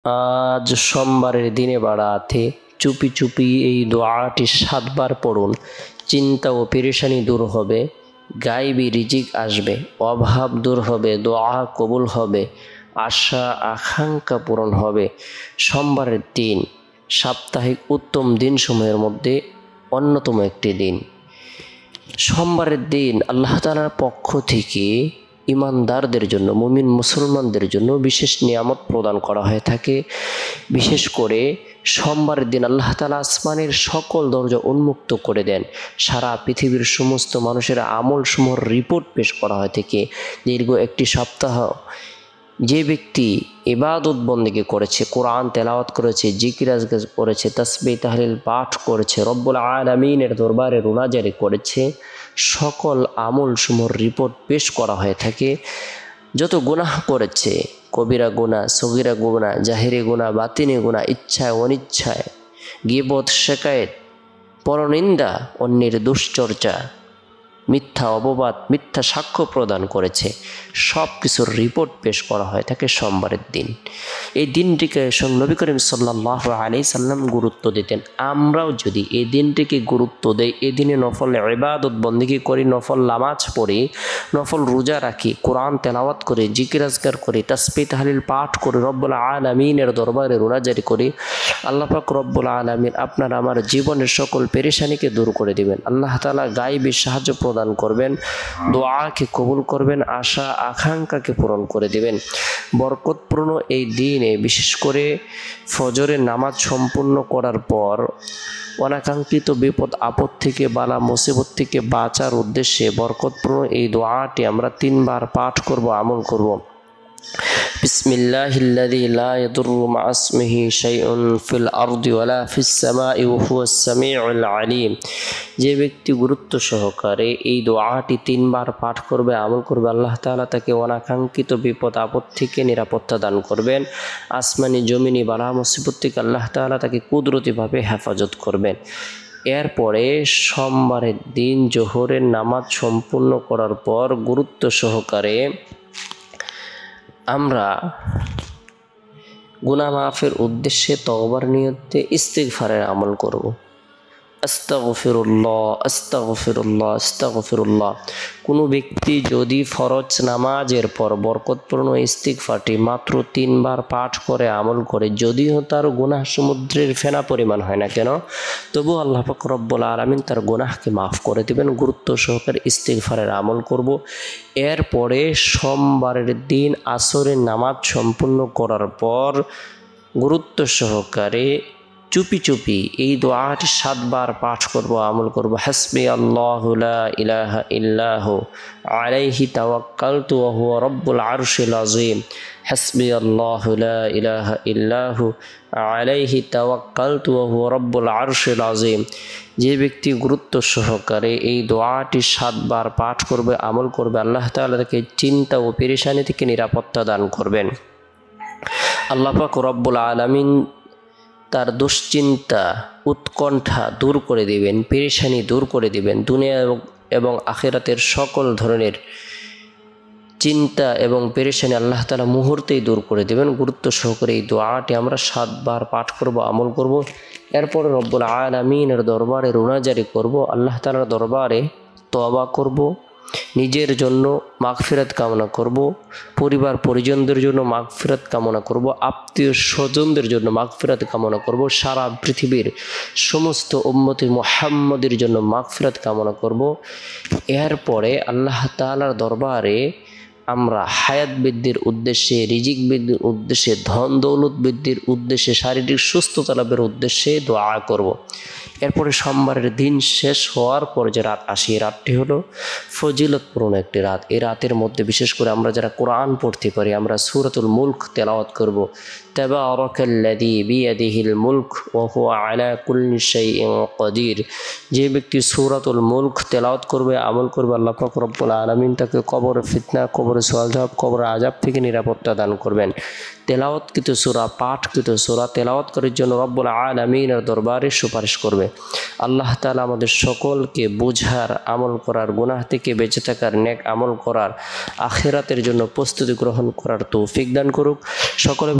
আজ সোমবারের দিনে বাড়াতে চুপি চুপি এই দোয়াটি 7 বার পড়ুন। চিন্তা ও পেরেশানি দূর হবে, গায়েবী রিজিক আসবে, অভাব দূর হবে, দোয়া কবুল হবে, আশা আকাঙ্ক্ষা পূরণ হবে। সোমবারের দিন সাপ্তাহিক উত্তম দিনসমূহের মধ্যে অন্যতম একটি দিন। সোমবারের দিন আল্লাহ তাআলার পক্ষ থেকে ইমানদারদের জন্য, মুমিন মুসলমানদের জন্য বিশেষ নিয়ামত প্রদান করা হয়ে থাকে। বিশেষ করে সোমবারের দিন আল্লাহ তাআলা আসমানের সকল দরজা উন্মুক্ত করে দেন। সারা পৃথিবীর সমস্ত মানুষের আমলসমূহের রিপোর্ট পেশ করা হয়ে থাকে। দীর্ঘ একটি সপ্তাহ যে ব্যক্তি ইবাদত বন্দেগী করেছে, কোরআন তেলাওয়াত করেছে, জিকির আজকার করেছে, তাসবিহ তাহলিল পাঠ করেছে, রব্বুল আলামিনের দরবারে রোনাজারি করেছে, সকল আমলসমূহের রিপোর্ট পেশ করা হয়ে থাকে। যত গুনাহ করেছে, কবিরা গুনাহ, সগীরা গুনাহ, জাহিরি গুনাহ, বাতিনি গুনাহ, ইচ্ছায় অনিচ্ছায়, গীবত, শিকায়েত, পরনিন্দা, অন্যের দুশ্চর্চা, মিথ্যা অপবাদ, মিথ্যা সাক্ষ্য প্রদান করেছে, সব কিছুর রিপোর্ট পেশ করা হয় থাকে সোমবারের দিন। এই দিনটিকে নবী করিম সাল্লাল্লাহু আলাইহি সাল্লাম গুরুত্ব দিতেন। আমরাও যদি এই দিনটিকে গুরুত্ব দেই, এই দিনে নফল ইবাদত বন্দেগী করি, নফল নামাজ পড়ি, নফল রোজা রাখি, কোরআন তেলাওয়াত করি, জিকির আজকার করি, তাসবিহ তাহলিল পাঠ করি, রব্বুল আলামিনের দরবারে রোনাজারি করি, আল্লাহ পাক রব্বুল আলামিন আপনার আমার জীবনের সকল পেরেশানিকে দূর করে দিবেন। আল্লাহ তাআলা গায়েবী সাহায্য প্রদান করবেন, দোয়াকে কবুল করবেন, আশা আকাঙ্ক্ষাকে পূরণ করে দিবেন। বরকতপূর্ণ এই দিনে বিশেষ করে ফজরের নামাজ সম্পূর্ণ করার পর অনাকাঙ্ক্ষিত বিপদ আপদ থেকে, বালা মুসিবত থেকে বাঁচার উদ্দেশ্যে বরকতপূর্ণ এই দোয়াটি আমরা 3 বার পাঠ করব, আমল করব। বিসমিল্লাহিল্লাযী লা ইয়াদুররু মা ইসমিহি শাইউন ফিল আরদি ওয়ালা ফিস সামাই ওয়া হুয়াস সামিউল আলিম। যে ব্যক্তি গুরুত্ব সহকারে এই দোয়াটি 3 বার পাঠ করবে, আমল করবে, আল্লাহ তাআলা তাকে অনাকাঙ্ক্ষিত বিপদ আপদ থেকে নিরাপত্তা দান করবেন। আসমানি জমিনি বালা মুসিবত থেকে আল্লাহ তাআলা তাকে কুদরতিভাবে হেফাজত করবেন। এরপরে সোমবারের দিন জোহরের নামাজ সম্পূর্ণ করার পর গুরুত্ব সহকারে আমরা গুনাহ মাফের উদ্দেশ্যে তওবার নিয়তে ইস্তিগফারের আমল করব। আস্তাগফিরুল্লাহ, আস্তাগফিরুল্লাহ, আস্তাগফিরুল্লাহ। কোনো ব্যক্তি যদি ফরজ নামাজের পর বরকতপূর্ণ ইস্তিগফারটি মাত্র 3 বার পাঠ করে, আমল করে, যদিও তার গুনাহ সমুদ্রের ফেনা পরিমাণ হয় না কেন, তবু আল্লাহ পাক রব্বুল আলামিন তার গুনাহকে মাফ করে দেবেন। গুরুত্ব সহকারে ইস্তিগফারের আমল করব। এরপরে সোমবারের দিন আসরের নামাজ সম্পূর্ণ করার পর গুরুত্ব সহকারে চুপি চুপি এই দোয়াটি 7 বার পাঠ করব, আমল করব। হাসবি আল্লাহু লা ইলাহা ইল্লাহু আলাইহি তাওয়াক্কালতু ওয়া হুয়া রাব্বুল আরশিল আযীম। হাসবি আল্লাহু লা ইলাহা ইল্লাহু আলাইহি তাওয়াক্কালতু ওয়া হুয়া রাব্বুল আরশিল আযীম। যে ব্যক্তি গুরুত্ব সহকারে এই দোয়াটি 7 বার পাঠ করবে, আমল করবে, আল্লাহ তাআলা তাকে চিন্তা ও পেরেশানি থেকে নিরাপত্তা দান করবেন। আল্লাহ পাক রব্বুল আলামিন তার দুশ্চিন্তা, উৎকণ্ঠা দূর করে দিবেন, পেরেশানি দূর করে দিবেন। দুনিয়া এবং আখিরাতের সকল ধরনের চিন্তা এবং পেরেশানি আল্লাহ তাআলা মুহূর্তেই দূর করে দেবেন। গুরুত্ব সহকারে এই দোয়াটি আমরা 7 বার পাঠ করব, আমল করব। এরপরে রব্বুল আলামিনের দরবারে রোনাজারি করব, আল্লাহ তাআলার দরবারে তওবা করব, নিজের জন্য মাগফিরাত কামনা করব, পরিবার পরিজনদের জন্য মাগফিরাত কামনা করব, আত্মীয় স্বজনদের জন্য মাগফিরাত কামনা করব, সারা পৃথিবীর সমস্ত উম্মতে মুহাম্মদের জন্য মাগফিরাত কামনা করব। এরপরে আল্লাহ তাআলার দরবারে আমরা হায়াত বৃদ্ধির উদ্দেশ্যে, রিজিক বৃদ্ধির উদ্দেশ্যে, ধন দৌলত বৃদ্ধির উদ্দেশ্যে, শারীরিক সুস্থতা লাভের উদ্দেশ্যে দোয়া করব। এরপরে সোমবারের দিন শেষ হওয়ার পর যে রাত আসে, এই রাতটি হলো ফজিলতপূর্ণ একটি রাত। এই রাতের মধ্যে বিশেষ করে আমরা যারা কোরআন পড়তে পারি, আমরা সূরাতুল মুলক তেলাওয়াত করব। তাবারাকাল্লাযী বিয়াদিহিল মুলক ওয়া হুয়া আলা কুল্লি শাইইন কাদির। যে ব্যক্তি সূরাতুল মুলক তেলাওয়াত করবে, আমল করবে, আল্লাহ পাক রব্বুল আলামিন তাকে কবরের ফিতনা, কবরের সওয়াল, কবরের আযাব থেকে নিরাপত্তা দান করবেন। তেলাওয়াতকৃত সূরা, পাঠকৃত সূরা তেলাওয়াত করার জন্য রব্বুল আলামিনের দরবারে সুপারিশ করবে। আল্লাহ তাআলা আমাদের সকলকে বুঝার, আমল করার, গুনাহ থেকে বেঁচে থাকার, নেক আমল করার, আখিরাতের জন্য প্রস্তুতি গ্রহণ করার তৌফিক দান করুক। সকলে